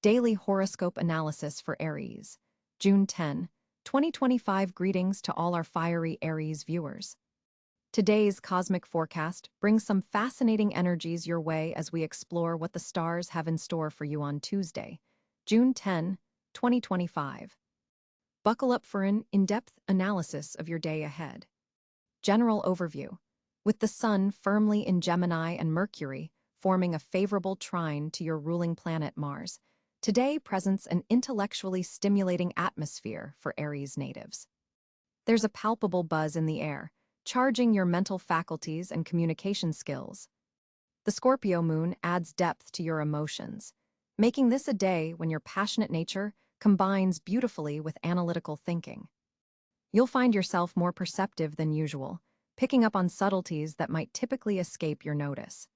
Daily Horoscope Analysis for Aries, June 10, 2025. Greetings to all our fiery Aries viewers. Today's cosmic forecast brings some fascinating energies your way as we explore what the stars have in store for you on Tuesday, June 10, 2025. Buckle up for an in-depth analysis of your day ahead. General overview. With the Sun firmly in Gemini and Mercury forming a favorable trine to your ruling planet Mars, today presents an intellectually stimulating atmosphere for Aries natives. There's a palpable buzz in the air, charging your mental faculties and communication skills. The Scorpio moon adds depth to your emotions, making this a day when your passionate nature combines beautifully with analytical thinking. You'll find yourself more perceptive than usual, picking up on subtleties that might typically escape your notice.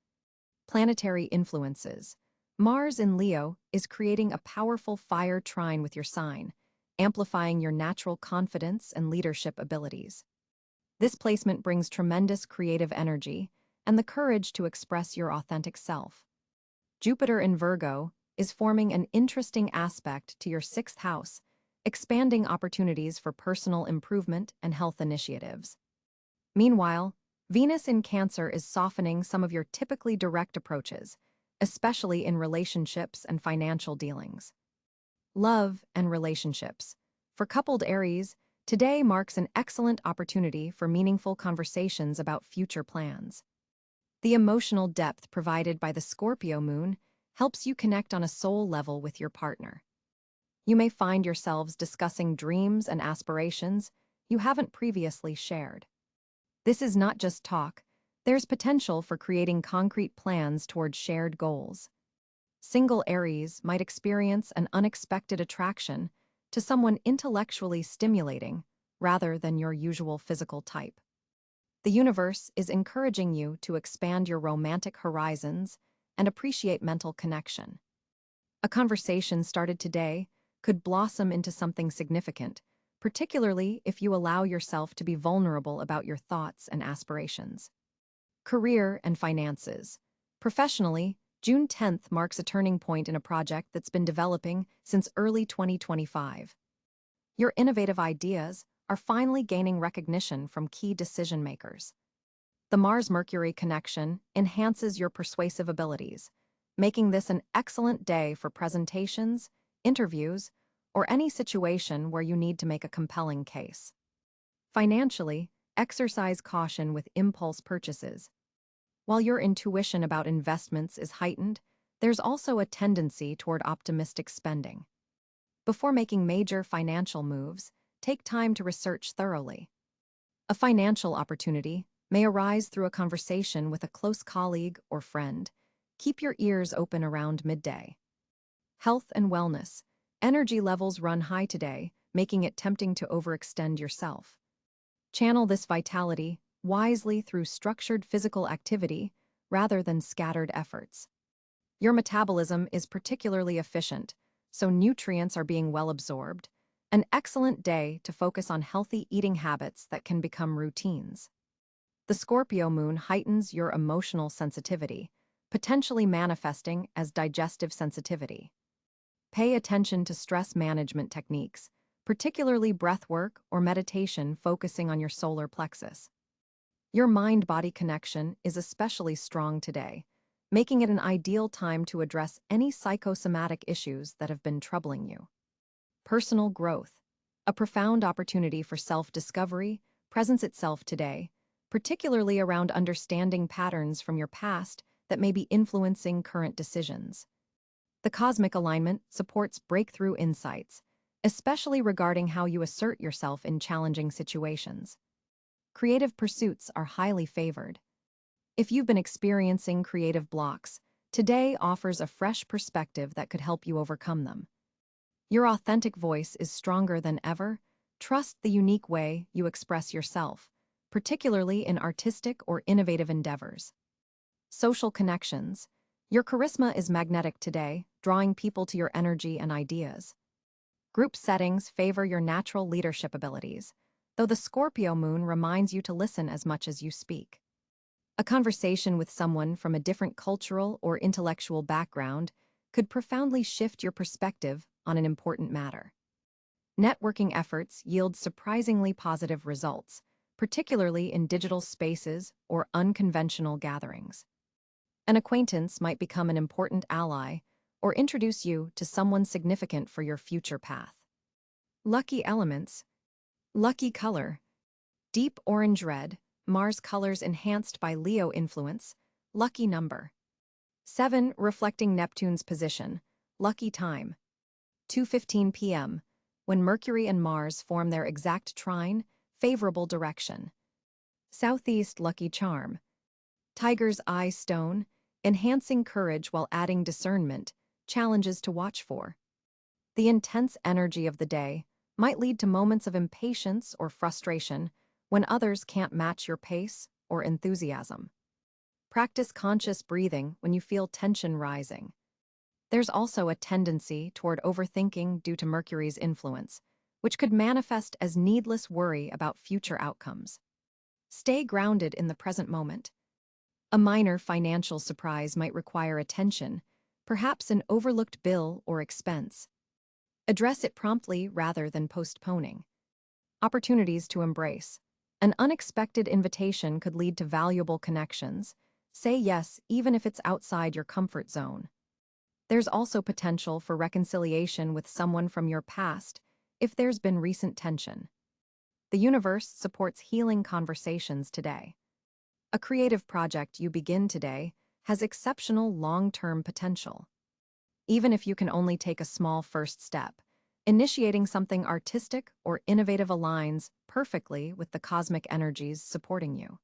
Planetary influences. Mars in Leo is creating a powerful fire trine with your sign, amplifying your natural confidence and leadership abilities. This placement brings tremendous creative energy and the courage to express your authentic self. Jupiter in Virgo is forming an interesting aspect to your sixth house, expanding opportunities for personal improvement and health initiatives. Meanwhile, Venus in Cáncer is softening some of your typically direct approaches, especially in relationships and financial dealings. Love and relationships. For coupled Aries, today marks an excellent opportunity for meaningful conversations about future plans. The emotional depth provided by the Scorpio moon helps you connect on a soul level with your partner. You may find yourselves discussing dreams and aspirations you haven't previously shared. This is not just talk, there's potential for creating concrete plans toward shared goals. Single Aries might experience an unexpected attraction to someone intellectually stimulating rather than your usual physical type. The universe is encouraging you to expand your romantic horizons and appreciate mental connection. A conversation started today could blossom into something significant, particularly if you allow yourself to be vulnerable about your thoughts and aspirations. Career and finances. Professionally, June 10th marks a turning point in a project that's been developing since early 2025. Your innovative ideas are finally gaining recognition from key decision-makers. The Mars-Mercury connection enhances your persuasive abilities, making this an excellent day for presentations, interviews, or any situation where you need to make a compelling case. Financially, exercise caution with impulse purchases. While your intuition about investments is heightened, there's also a tendency toward optimistic spending. Before making major financial moves, take time to research thoroughly. A financial opportunity may arise through a conversation with a close colleague or friend. Keep your ears open around midday. Health and wellness. Energy levels run high today, making it tempting to overextend yourself. Channel this vitality wisely through structured physical activity rather than scattered efforts. Your metabolism is particularly efficient, so nutrients are being well absorbed. An excellent day to focus on healthy eating habits that can become routines. The Scorpio moon heightens your emotional sensitivity, potentially manifesting as digestive sensitivity. Pay attention to stress management techniques, particularly breath work or meditation focusing on your solar plexus. Your mind-body connection is especially strong today, making it an ideal time to address any psychosomatic issues that have been troubling you. Personal growth. A profound opportunity for self-discovery presents itself today, particularly around understanding patterns from your past that may be influencing current decisions. The cosmic alignment supports breakthrough insights, especially regarding how you assert yourself in challenging situations. Creative pursuits are highly favored. If you've been experiencing creative blocks, today offers a fresh perspective that could help you overcome them. Your authentic voice is stronger than ever. Trust the unique way you express yourself, particularly in artistic or innovative endeavors. Social connections. Your charisma is magnetic today, drawing people to your energy and ideas. Group settings favor your natural leadership abilities, though the Scorpio moon reminds you to listen as much as you speak. A conversation with someone from a different cultural or intellectual background could profoundly shift your perspective on an important matter. Networking efforts yield surprisingly positive results, particularly in digital spaces or unconventional gatherings. An acquaintance might become an important ally or introduce you to someone significant for your future path. Lucky elements. Lucky color. Deep orange-red, Mars colors enhanced by Leo influence. Lucky number. 7, reflecting Neptune's position. Lucky time. 2:15 p.m., when Mercury and Mars form their exact trine, favorable direction. Southeast lucky charm. Tiger's eye stone, enhancing courage while adding discernment, challenges to watch for. The intense energy of the day might lead to moments of impatience or frustration when others can't match your pace or enthusiasm. Practice conscious breathing when you feel tension rising. There's also a tendency toward overthinking due to Mercury's influence, which could manifest as needless worry about future outcomes. Stay grounded in the present moment. A minor financial surprise might require attention, perhaps an overlooked bill or expense. Address it promptly rather than postponing. Opportunities to embrace. An unexpected invitation could lead to valuable connections. Say yes even if it's outside your comfort zone. There's also potential for reconciliation with someone from your past if there's been recent tension. The universe supports healing conversations today. A creative project you begin today has exceptional long-term potential. Even if you can only take a small first step, initiating something artistic or innovative aligns perfectly with the cosmic energies supporting you.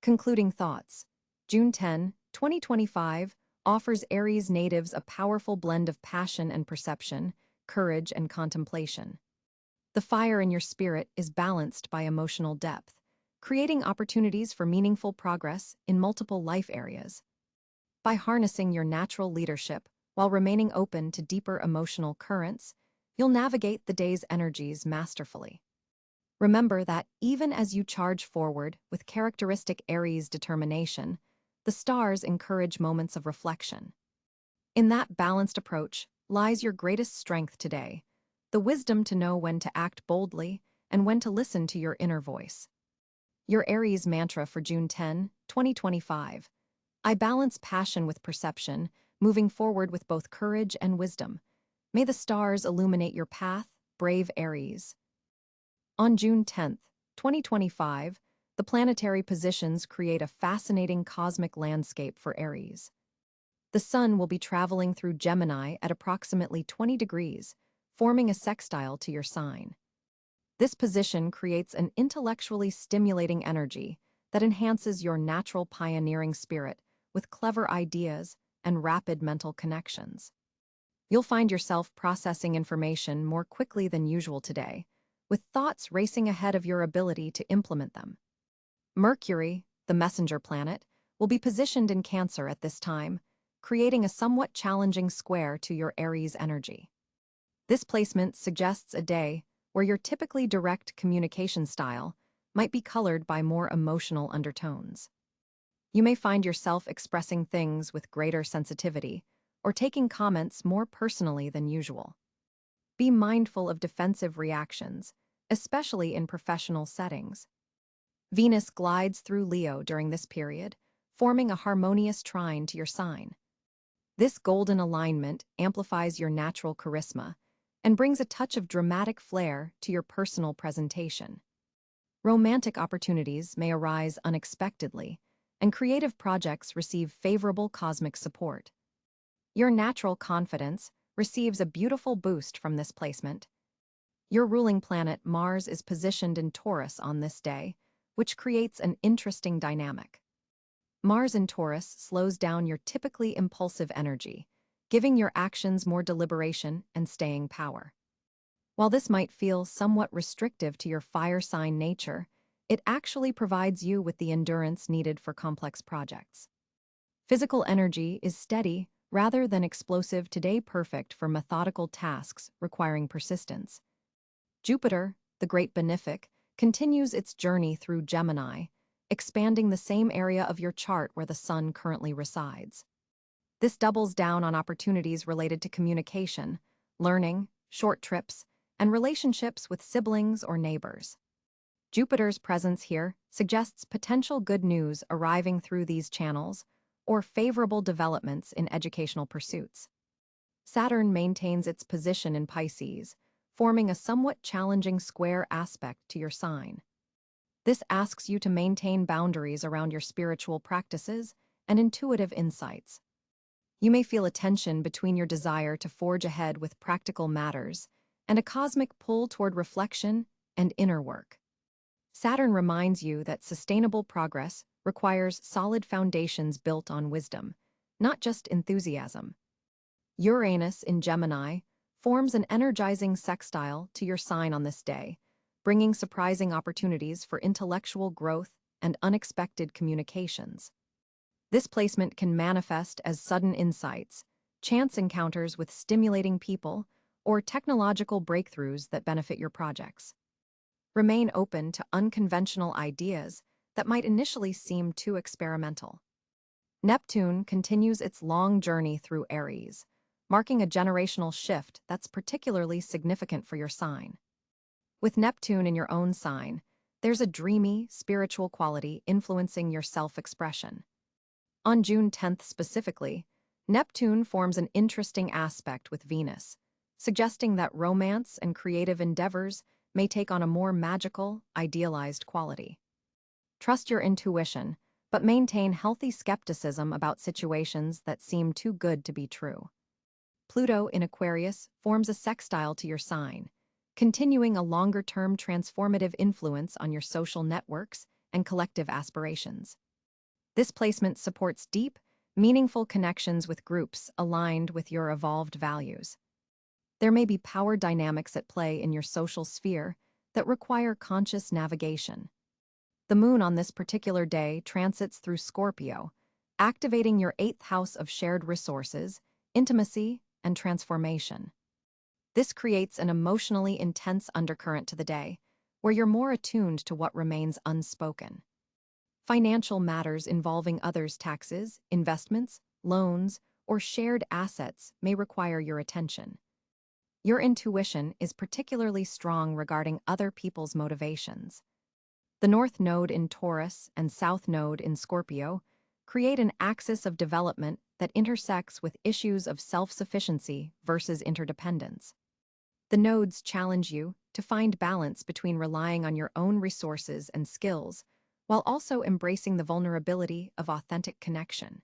Concluding thoughts. June 10, 2025 offers Aries natives a powerful blend of passion and perception, courage and contemplation. The fire in your spirit is balanced by emotional depth, creating opportunities for meaningful progress in multiple life areas. By harnessing your natural leadership while remaining open to deeper emotional currents, you'll navigate the day's energies masterfully. Remember that even as you charge forward with characteristic Aries determination, the stars encourage moments of reflection. In that balanced approach lies your greatest strength today, the wisdom to know when to act boldly and when to listen to your inner voice. Your Aries mantra for June 10, 2025. I balance passion with perception, moving forward with both courage and wisdom. May the stars illuminate your path, brave Aries. On June 10, 2025, the planetary positions create a fascinating cosmic landscape for Aries. The Sun will be traveling through Gemini at approximately 20 degrees, forming a sextile to your sign. This position creates an intellectually stimulating energy that enhances your natural pioneering spirit with clever ideas and rapid mental connections. You'll find yourself processing information more quickly than usual today, with thoughts racing ahead of your ability to implement them. Mercury, the messenger planet, will be positioned in Cáncer at this time, creating a somewhat challenging square to your Aries energy. This placement suggests a day where your typically direct communication style might be colored by more emotional undertones. You may find yourself expressing things with greater sensitivity or taking comments more personally than usual. Be mindful of defensive reactions, especially in professional settings. Venus glides through Leo during this period, forming a harmonious trine to your sign. This golden alignment amplifies your natural charisma and brings a touch of dramatic flair to your personal presentation. Romantic opportunities may arise unexpectedly, and creative projects receive favorable cosmic support. Your natural confidence receives a beautiful boost from this placement. Your ruling planet Mars is positioned in Taurus on this day, which creates an interesting dynamic. Mars in Taurus slows down your typically impulsive energy, giving your actions more deliberation and staying power. While this might feel somewhat restrictive to your fire sign nature, it actually provides you with the endurance needed for complex projects. Physical energy is steady rather than explosive today, perfect for methodical tasks requiring persistence. Jupiter, the great benefic, continues its journey through Gemini, expanding the same area of your chart where the Sun currently resides. This doubles down on opportunities related to communication, learning, short trips, and relationships with siblings or neighbors. Jupiter's presence here suggests potential good news arriving through these channels or favorable developments in educational pursuits. Saturn maintains its position in Pisces, forming a somewhat challenging square aspect to your sign. This asks you to maintain boundaries around your spiritual practices and intuitive insights. You may feel a tension between your desire to forge ahead with practical matters and a cosmic pull toward reflection and inner work. Saturn reminds you that sustainable progress requires solid foundations built on wisdom, not just enthusiasm. Uranus in Gemini forms an energizing sextile to your sign on this day, bringing surprising opportunities for intellectual growth and unexpected communications. This placement can manifest as sudden insights, chance encounters with stimulating people, or technological breakthroughs that benefit your projects. Remain open to unconventional ideas that might initially seem too experimental. Neptune continues its long journey through Aries, marking a generational shift that's particularly significant for your sign. With Neptune in your own sign, there's a dreamy, spiritual quality influencing your self-expression. On June 10th specifically, Neptune forms an interesting aspect with Venus, suggesting that romance and creative endeavors may take on a more magical, idealized quality. Trust your intuition, but maintain healthy skepticism about situations that seem too good to be true. Pluto in Aquarius forms a sextile to your sign, continuing a longer-term transformative influence on your social networks and collective aspirations. This placement supports deep, meaningful connections with groups aligned with your evolved values. There may be power dynamics at play in your social sphere that require conscious navigation. The moon on this particular day transits through Scorpio, activating your 8th house of shared resources, intimacy, and transformation. This creates an emotionally intense undercurrent to the day, where you're more attuned to what remains unspoken. Financial matters involving others' taxes, investments, loans, or shared assets may require your attention. Your intuition is particularly strong regarding other people's motivations. The North Node in Taurus and South Node in Scorpio create an axis of development that intersects with issues of self-sufficiency versus interdependence. The nodes challenge you to find balance between relying on your own resources and skills while also embracing the vulnerability of authentic connection.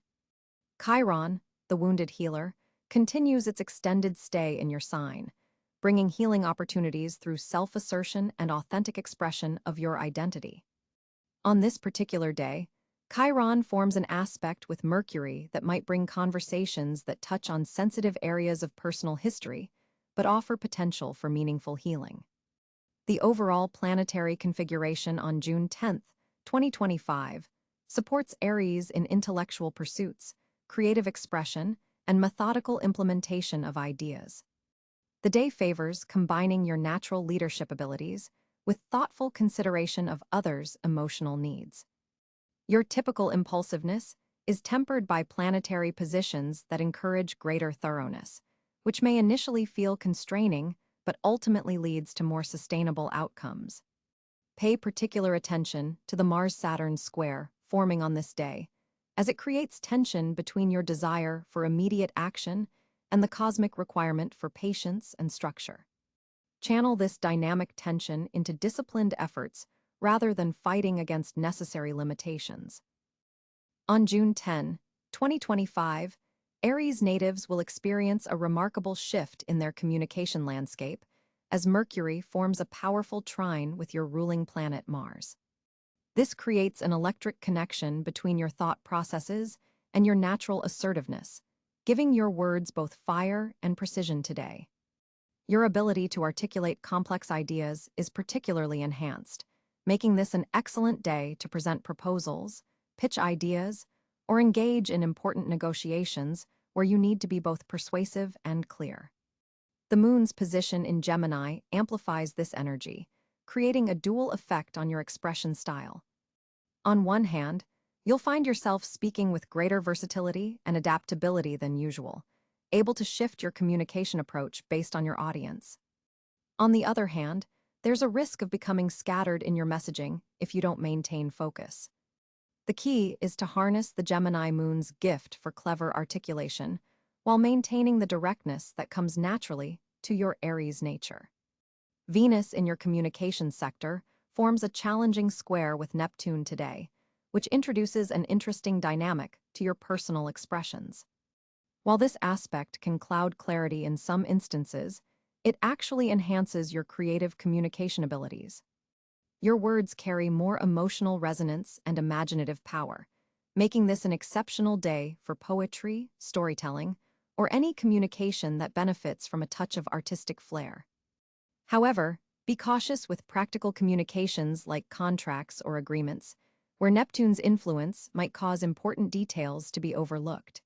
Chiron, the wounded healer, continues its extended stay in your sign, bringing healing opportunities through self-assertion and authentic expression of your identity. On this particular day, Chiron forms an aspect with Mercury that might bring conversations that touch on sensitive areas of personal history, but offer potential for meaningful healing. The overall planetary configuration on June 10th, 2025, supports Aries in intellectual pursuits, creative expression, and methodical implementation of ideas. The day favors combining your natural leadership abilities with thoughtful consideration of others' emotional needs. Your typical impulsiveness is tempered by planetary positions that encourage greater thoroughness, which may initially feel constraining but ultimately leads to more sustainable outcomes. Pay particular attention to the Mars-Saturn square forming on this day, as it creates tension between your desire for immediate action and the cosmic requirement for patience and structure. Channel this dynamic tension into disciplined efforts rather than fighting against necessary limitations. On June 10, 2025, Aries natives will experience a remarkable shift in their communication landscape as Mercury forms a powerful trine with your ruling planet Mars. This creates an electric connection between your thought processes and your natural assertiveness, giving your words both fire and precision today. Your ability to articulate complex ideas is particularly enhanced, making this an excellent day to present proposals, pitch ideas, or engage in important negotiations where you need to be both persuasive and clear. The moon's position in Gemini amplifies this energy, creating a dual effect on your expression style. On one hand, You'll find yourself speaking with greater versatility and adaptability than usual, able to shift your communication approach based on your audience. On the other hand, there's a risk of becoming scattered in your messaging if you don't maintain focus. The key is to harness the Gemini moon's gift for clever articulation while maintaining the directness that comes naturally to your Aries nature. Venus in your communication sector forms a challenging square with Neptune today, which introduces an interesting dynamic to your personal expressions. While this aspect can cloud clarity in some instances, it actually enhances your creative communication abilities. Your words carry more emotional resonance and imaginative power, making this an exceptional day for poetry, storytelling, or any communication that benefits from a touch of artistic flair. However, be cautious with practical communications like contracts or agreements, where Neptune's influence might cause important details to be overlooked.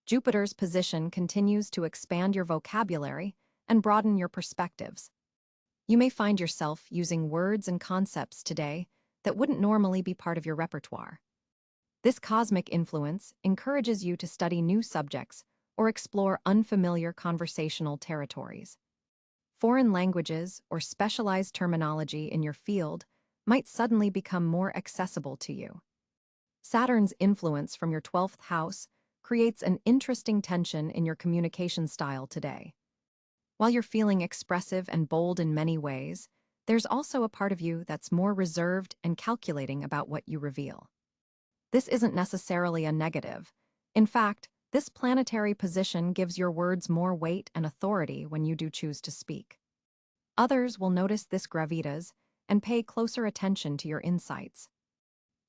Jupiter's position continues to expand your vocabulary and broaden your perspectives. You may find yourself using words and concepts today that wouldn't normally be part of your repertoire. This cosmic influence encourages you to study new subjects or explore unfamiliar conversational territories. Foreign languages or specialized terminology in your field might suddenly become more accessible to you. Saturn's influence from your 12th house creates an interesting tension in your communication style today. While you're feeling expressive and bold in many ways, there's also a part of you that's more reserved and calculating about what you reveal. This isn't necessarily a negative. In fact, this planetary position gives your words more weight and authority when you do choose to speak. Others will notice this gravitas and pay closer attention to your insights.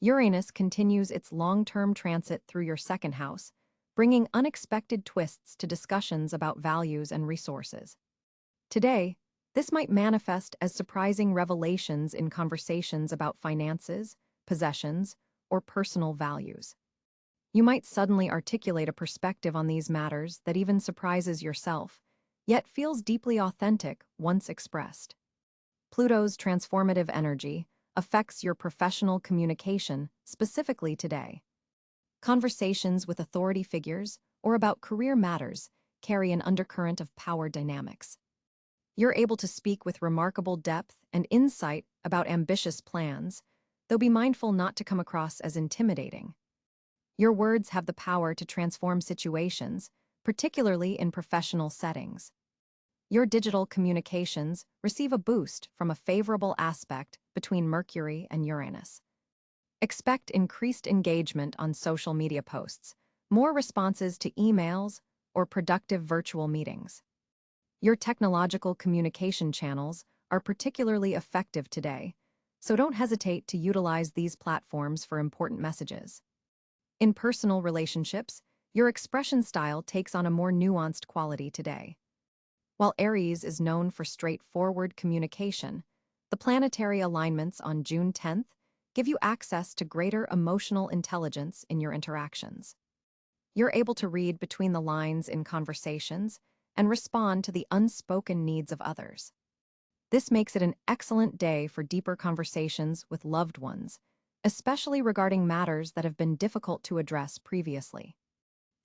Uranus continues its long-term transit through your second house, bringing unexpected twists to discussions about values and resources. Today, this might manifest as surprising revelations in conversations about finances, possessions, or personal values. You might suddenly articulate a perspective on these matters that even surprises yourself, yet feels deeply authentic once expressed. Pluto's transformative energy affects your professional communication specifically today. Conversations with authority figures or about career matters carry an undercurrent of power dynamics. You're able to speak with remarkable depth and insight about ambitious plans, though be mindful not to come across as intimidating. Your words have the power to transform situations, particularly in professional settings. Your digital communications receive a boost from a favorable aspect between Mercury and Uranus. Expect increased engagement on social media posts, more responses to emails, or productive virtual meetings. Your technological communication channels are particularly effective today, so don't hesitate to utilize these platforms for important messages. In personal relationships, your expression style takes on a more nuanced quality today. While Aries is known for straightforward communication, the planetary alignments on June 10th give you access to greater emotional intelligence in your interactions. You're able to read between the lines in conversations and respond to the unspoken needs of others. This makes it an excellent day for deeper conversations with loved ones, especially regarding matters that have been difficult to address previously.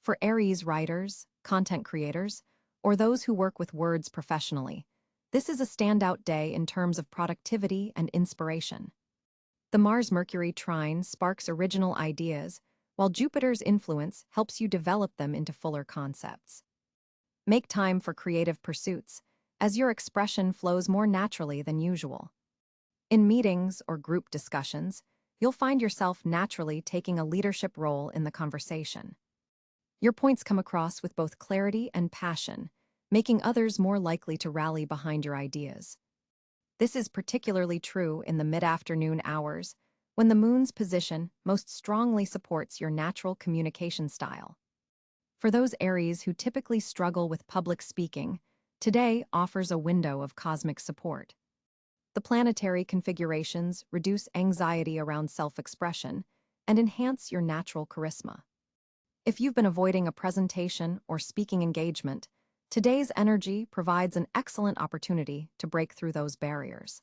For Aries writers, content creators, or those who work with words professionally, this is a standout day in terms of productivity and inspiration. The Mars-Mercury trine sparks original ideas, while Jupiter's influence helps you develop them into fuller concepts. Make time for creative pursuits, as your expression flows more naturally than usual. In meetings or group discussions, you'll find yourself naturally taking a leadership role in the conversation. Your points come across with both clarity and passion, making others more likely to rally behind your ideas. This is particularly true in the mid-afternoon hours, when the moon's position most strongly supports your natural communication style. For those Aries who typically struggle with public speaking, today offers a window of cosmic support. The planetary configurations reduce anxiety around self-expression and enhance your natural charisma. If you've been avoiding a presentation or speaking engagement, today's energy provides an excellent opportunity to break through those barriers.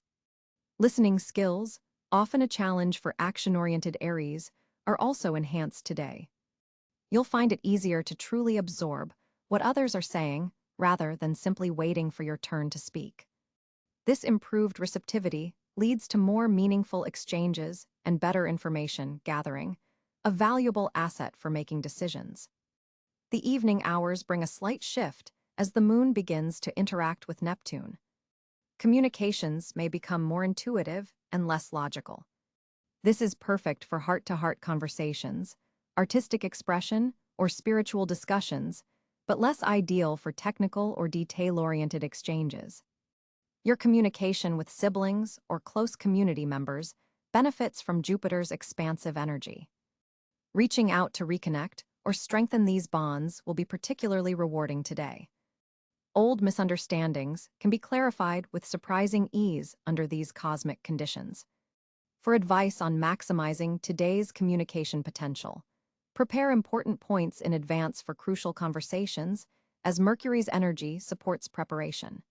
Listening skills, often a challenge for action-oriented Aries, are also enhanced today. You'll find it easier to truly absorb what others are saying rather than simply waiting for your turn to speak. This improved receptivity leads to more meaningful exchanges and better information gathering, a valuable asset for making decisions. The evening hours bring a slight shift as the moon begins to interact with Neptune. Communications may become more intuitive and less logical. This is perfect for heart-to-heart conversations, artistic expression, or spiritual discussions, but less ideal for technical or detail-oriented exchanges. Your communication with siblings or close community members benefits from Jupiter's expansive energy. Reaching out to reconnect or strengthen these bonds will be particularly rewarding today. Old misunderstandings can be clarified with surprising ease under these cosmic conditions. For advice on maximizing today's communication potential, prepare important points in advance for crucial conversations, as Mercury's energy supports preparation.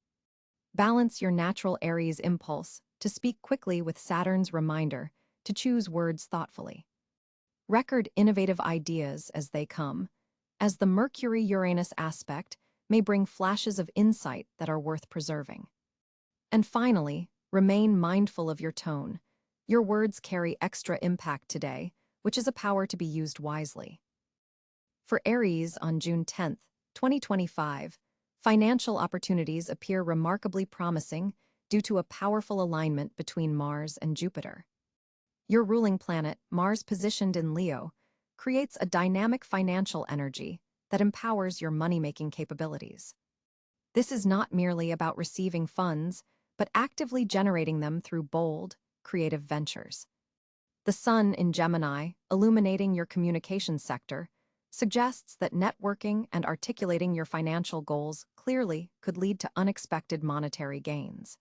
Balance your natural Aries impulse to speak quickly with Saturn's reminder to choose words thoughtfully. Record innovative ideas as they come, as the Mercury-Uranus aspect may bring flashes of insight that are worth preserving. And finally, remain mindful of your tone. Your words carry extra impact today, which is a power to be used wisely. For Aries on June 10, 2025, financial opportunities appear remarkably promising due to a powerful alignment between Mars and Jupiter. Your ruling planet, Mars positioned in Leo, creates a dynamic financial energy that empowers your money-making capabilities. This is not merely about receiving funds, but actively generating them through bold, creative ventures. The Sun in Gemini, illuminating your communications sector, suggests that networking and articulating your financial goals clearly could lead to unexpected monetary gains.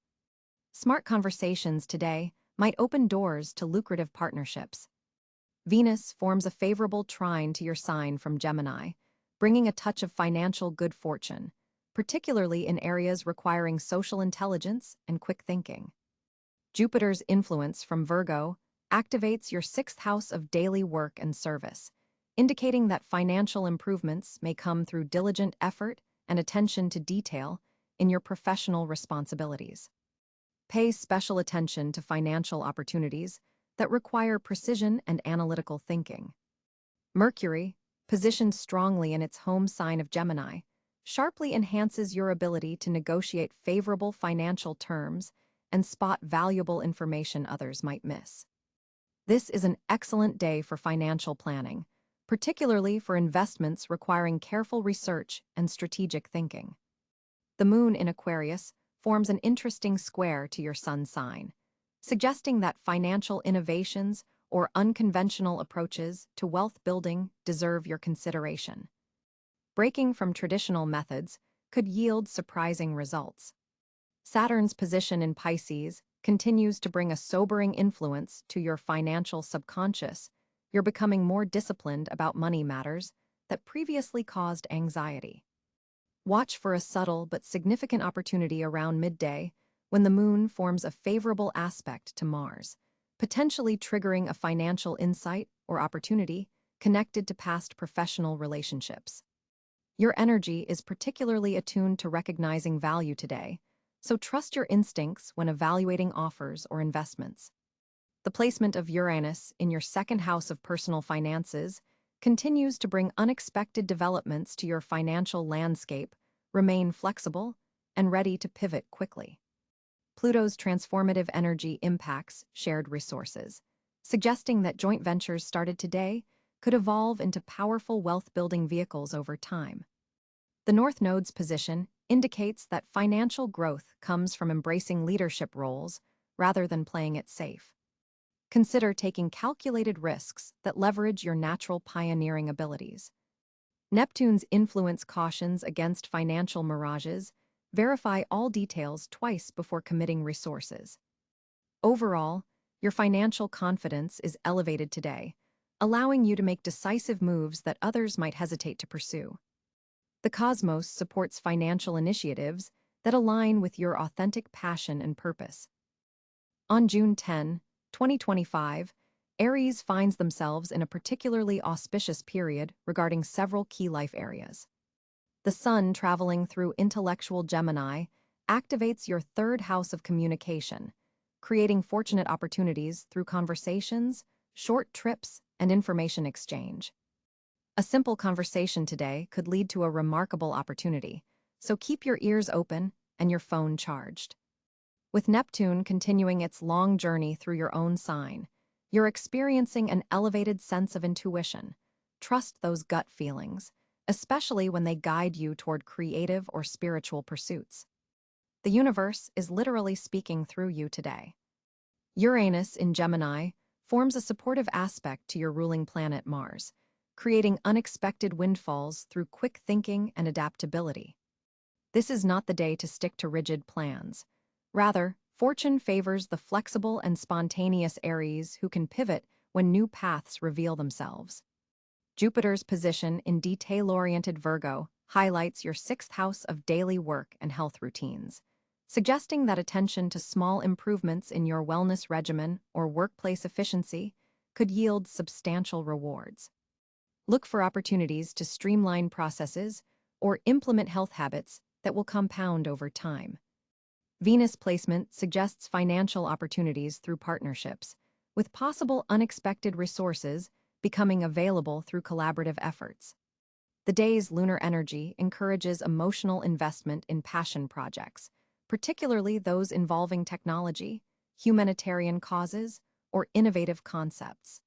Smart conversations today might open doors to lucrative partnerships. Venus forms a favorable trine to your sign from Gemini, bringing a touch of financial good fortune, particularly in areas requiring social intelligence and quick thinking. Jupiter's influence from Virgo activates your sixth house of daily work and service, indicating that financial improvements may come through diligent effort and attention to detail in your professional responsibilities. Pay special attention to financial opportunities that require precision and analytical thinking. Mercury, positioned strongly in its home sign of Gemini, sharply enhances your ability to negotiate favorable financial terms and spot valuable information others might miss. This is an excellent day for financial planning, particularly for investments requiring careful research and strategic thinking. The moon in Aquarius forms an interesting square to your sun sign, suggesting that financial innovations or unconventional approaches to wealth building deserve your consideration. Breaking from traditional methods could yield surprising results. Saturn's position in Pisces continues to bring a sobering influence to your financial subconscious. You're becoming more disciplined about money matters that previously caused anxiety. Watch for a subtle but significant opportunity around midday when the moon forms a favorable aspect to Mars, potentially triggering a financial insight or opportunity connected to past professional relationships. Your energy is particularly attuned to recognizing value today, so trust your instincts when evaluating offers or investments. The placement of Uranus in your second house of personal finances continues to bring unexpected developments to your financial landscape. Remain flexible and ready to pivot quickly. Pluto's transformative energy impacts shared resources, suggesting that joint ventures started today could evolve into powerful wealth-building vehicles over time. The North Node's position indicates that financial growth comes from embracing leadership roles rather than playing it safe. Consider taking calculated risks that leverage your natural pioneering abilities. Neptune's influence cautions against financial mirages. Verify all details twice before committing resources. Overall, your financial confidence is elevated today, allowing you to make decisive moves that others might hesitate to pursue. The cosmos supports financial initiatives that align with your authentic passion and purpose. On June 10, 2025, Aries finds themselves in a particularly auspicious period regarding several key life areas. The Sun traveling through intellectual Gemini activates your third house of communication, creating fortunate opportunities through conversations, short trips, and information exchange. A simple conversation today could lead to a remarkable opportunity, so keep your ears open and your phone charged. With Neptune continuing its long journey through your own sign, you're experiencing an elevated sense of intuition. Trust those gut feelings, especially when they guide you toward creative or spiritual pursuits. The universe is literally speaking through you today. Uranus in Gemini forms a supportive aspect to your ruling planet Mars, creating unexpected windfalls through quick thinking and adaptability. This is not the day to stick to rigid plans. Rather, fortune favors the flexible and spontaneous Aries who can pivot when new paths reveal themselves. Jupiter's position in detail-oriented Virgo highlights your sixth house of daily work and health routines, suggesting that attention to small improvements in your wellness regimen or workplace efficiency could yield substantial rewards. Look for opportunities to streamline processes or implement health habits that will compound over time. Venus placement suggests financial opportunities through partnerships, with possible unexpected resources becoming available through collaborative efforts. The day's lunar energy encourages emotional investment in passion projects, particularly those involving technology, humanitarian causes, or innovative concepts.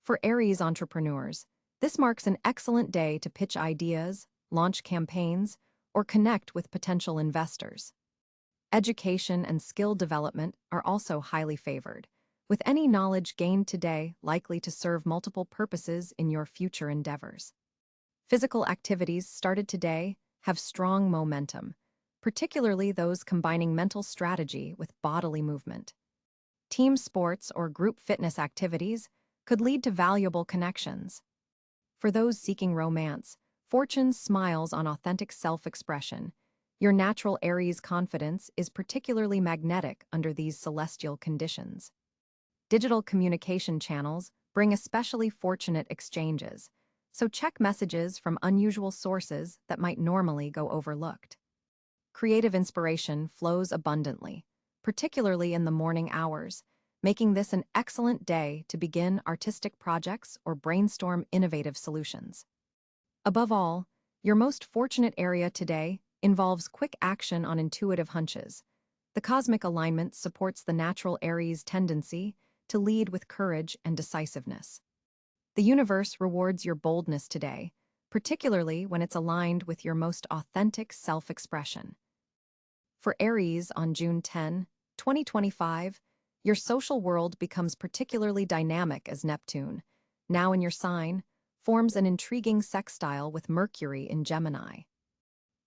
For Aries entrepreneurs, this marks an excellent day to pitch ideas, launch campaigns, or connect with potential investors. Education and skill development are also highly favored, with any knowledge gained today likely to serve multiple purposes in your future endeavors. Physical activities started today have strong momentum, particularly those combining mental strategy with bodily movement. Team sports or group fitness activities could lead to valuable connections. For those seeking romance, fortune smiles on authentic self-expression. Your natural Aries confidence is particularly magnetic under these celestial conditions. Digital communication channels bring especially fortunate exchanges, so check messages from unusual sources that might normally go overlooked. Creative inspiration flows abundantly, particularly in the morning hours, making this an excellent day to begin artistic projects or brainstorm innovative solutions. Above all, your most fortunate area today involves quick action on intuitive hunches. The cosmic alignment supports the natural Aries tendency to lead with courage and decisiveness. The universe rewards your boldness today, particularly when it's aligned with your most authentic self-expression. For Aries on June 10, 2025, your social world becomes particularly dynamic as Neptune, now in your sign, forms an intriguing sextile with Mercury in Gemini.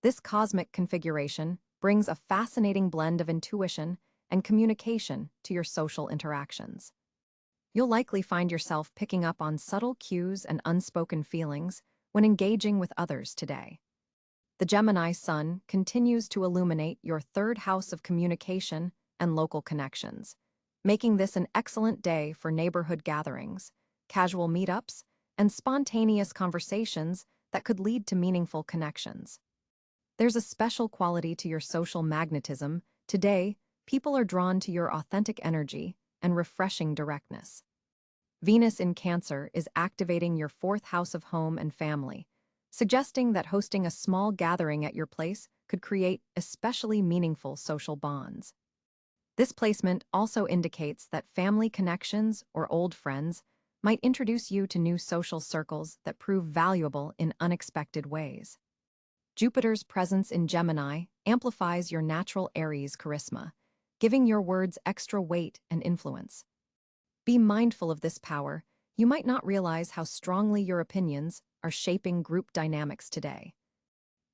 This cosmic configuration brings a fascinating blend of intuition and communication to your social interactions. You'll likely find yourself picking up on subtle cues and unspoken feelings when engaging with others today. The Gemini Sun continues to illuminate your third house of communication and local connections, making this an excellent day for neighborhood gatherings, casual meetups, and spontaneous conversations that could lead to meaningful connections. There's a special quality to your social magnetism. Today, people are drawn to your authentic energy and refreshing directness. Venus in Cáncer is activating your fourth house of home and family, suggesting that hosting a small gathering at your place could create especially meaningful social bonds. This placement also indicates that family connections or old friends might introduce you to new social circles that prove valuable in unexpected ways. Jupiter's presence in Gemini amplifies your natural Aries charisma, giving your words extra weight and influence. Be mindful of this power. You might not realize how strongly your opinions are shaping group dynamics today.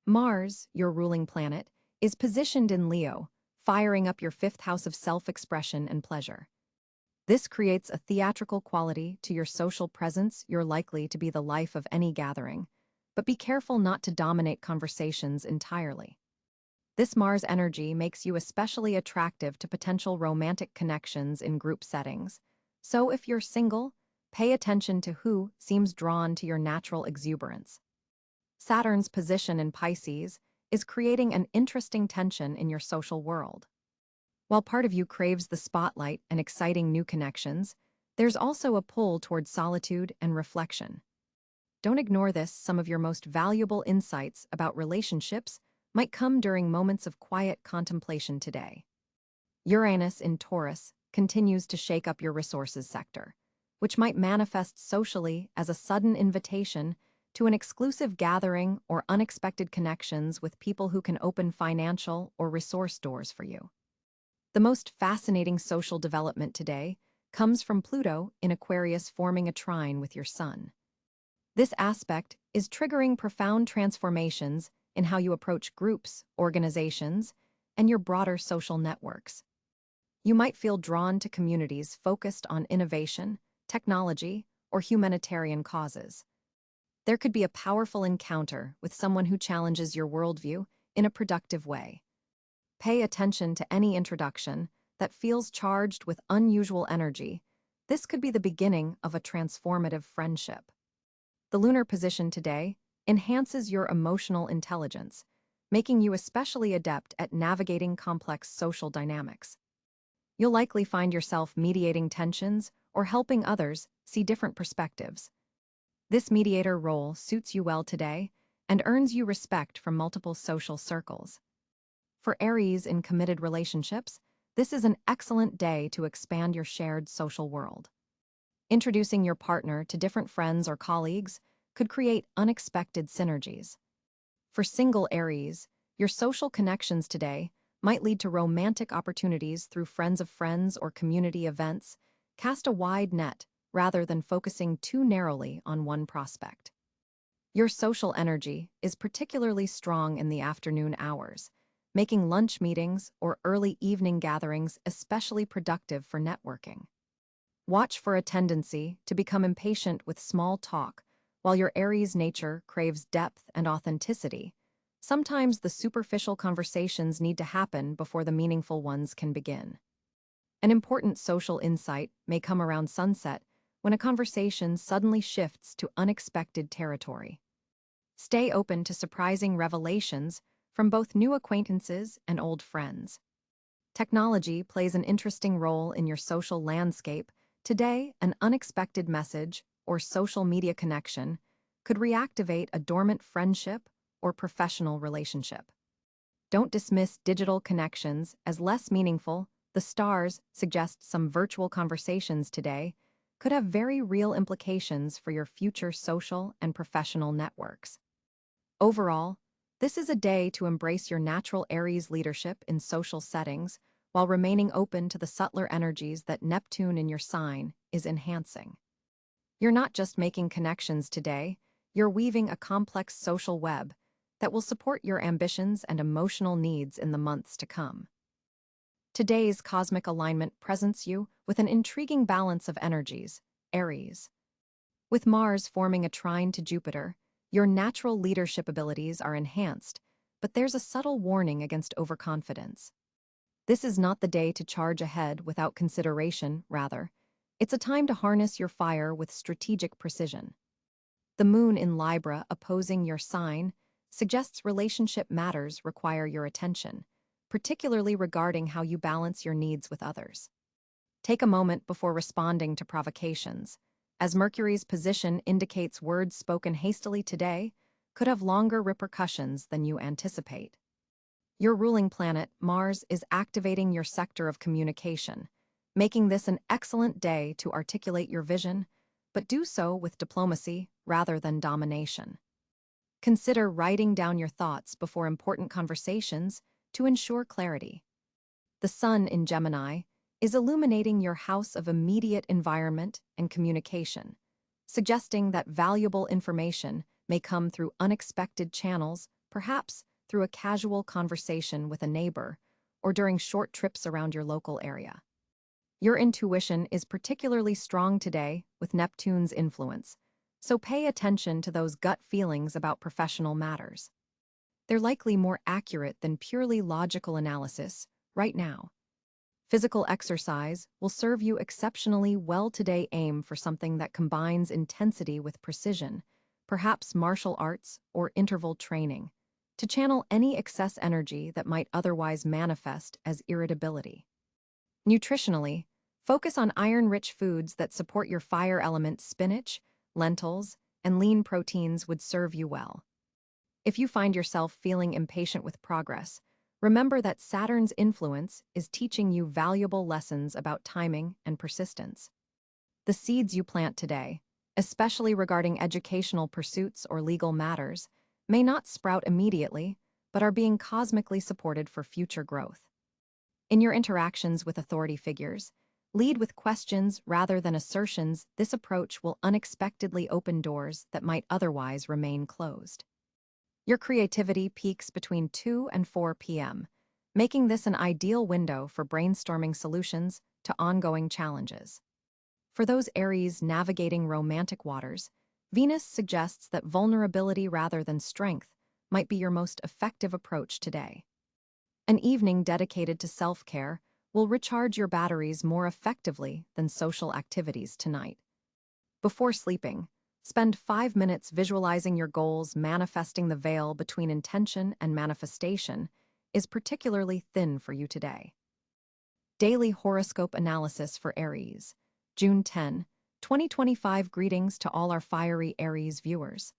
Mars, your ruling planet, is positioned in Leo, firing up your fifth house of self-expression and pleasure. This creates a theatrical quality to your social presence. You're likely to be the life of any gathering, but be careful not to dominate conversations entirely. This Mars energy makes you especially attractive to potential romantic connections in group settings, So if you're single, pay attention to who seems drawn to your natural exuberance. Saturn's position in Pisces is creating an interesting tension in your social world. While part of you craves the spotlight and exciting new connections, there's also a pull toward solitude and reflection. Don't ignore this. Some of your most valuable insights about relationships might come during moments of quiet contemplation today. Uranus in Taurus continues to shake up your resources sector, which might manifest socially as a sudden invitation to an exclusive gathering or unexpected connections with people who can open financial or resource doors for you. The most fascinating social development today comes from Pluto in Aquarius forming a trine with your Sun. This aspect is triggering profound transformations in how you approach groups, organizations, and your broader social networks. You might feel drawn to communities focused on innovation, technology, or humanitarian causes. There could be a powerful encounter with someone who challenges your worldview in a productive way. Pay attention to any introduction that feels charged with unusual energy. This could be the beginning of a transformative friendship. The lunar position today enhances your emotional intelligence, making you especially adept at navigating complex social dynamics. You'll likely find yourself mediating tensions or helping others see different perspectives. This mediator role suits you well today and earns you respect from multiple social circles. For Aries in committed relationships, this is an excellent day to expand your shared social world. Introducing your partner to different friends or colleagues could create unexpected synergies. For single Aries, your social connections today might lead to romantic opportunities through friends of friends or community events. Cast a wide net rather than focusing too narrowly on one prospect. Your social energy is particularly strong in the afternoon hours, making lunch meetings or early evening gatherings especially productive for networking. Watch for a tendency to become impatient with small talk, while your Aries nature craves depth and authenticity. Sometimes the superficial conversations need to happen before the meaningful ones can begin. An important social insight may come around sunset when a conversation suddenly shifts to unexpected territory. Stay open to surprising revelations from both new acquaintances and old friends. Technology plays an interesting role in your social landscape. Today, an unexpected message or social media connection could reactivate a dormant friendship or professional relationship. Don't dismiss digital connections as less meaningful. The stars suggest some virtual conversations today could have very real implications for your future social and professional networks. Overall, this is a day to embrace your natural Aries leadership in social settings while remaining open to the subtler energies that Neptune in your sign is enhancing. You're not just making connections today, you're weaving a complex social web that will support your ambitions and emotional needs in the months to come. Today's cosmic alignment presents you with an intriguing balance of energies, Aries. With Mars forming a trine to Jupiter, your natural leadership abilities are enhanced, but there's a subtle warning against overconfidence. This is not the day to charge ahead without consideration, rather. It's a time to harness your fire with strategic precision. The moon in Libra opposing your sign suggests relationship matters require your attention, particularly regarding how you balance your needs with others. Take a moment before responding to provocations, as Mercury's position indicates words spoken hastily today could have longer repercussions than you anticipate. Your ruling planet, Mars, is activating your sector of communication, making this an excellent day to articulate your vision, but do so with diplomacy rather than domination. Consider writing down your thoughts before important conversations to ensure clarity. The Sun in Gemini is illuminating your house of immediate environment and communication, suggesting that valuable information may come through unexpected channels, perhaps through a casual conversation with a neighbor or during short trips around your local area. Your intuition is particularly strong today with Neptune's influence, so pay attention to those gut feelings about professional matters. They're likely more accurate than purely logical analysis right now. Physical exercise will serve you exceptionally well today. Aim for something that combines intensity with precision, perhaps martial arts or interval training, to channel any excess energy that might otherwise manifest as irritability. Nutritionally, focus on iron-rich foods that support your fire element. Spinach, lentils, and lean proteins would serve you well. If you find yourself feeling impatient with progress, remember that Saturn's influence is teaching you valuable lessons about timing and persistence. The seeds you plant today, especially regarding educational pursuits or legal matters, may not sprout immediately, but are being cosmically supported for future growth. In your interactions with authority figures, lead with questions rather than assertions. This approach will unexpectedly open doors that might otherwise remain closed. Your creativity peaks between 2 and 4 p.m., making this an ideal window for brainstorming solutions to ongoing challenges. For those Aries navigating romantic waters, Venus suggests that vulnerability rather than strength might be your most effective approach today. An evening dedicated to self-care will recharge your batteries more effectively than social activities tonight. Before sleeping, spend 5 minutes visualizing your goals. Manifesting the veil between intention and manifestation is particularly thin for you today. Daily Horoscope Analysis for Aries, June 10, 2025. Greetings to all our fiery Aries viewers.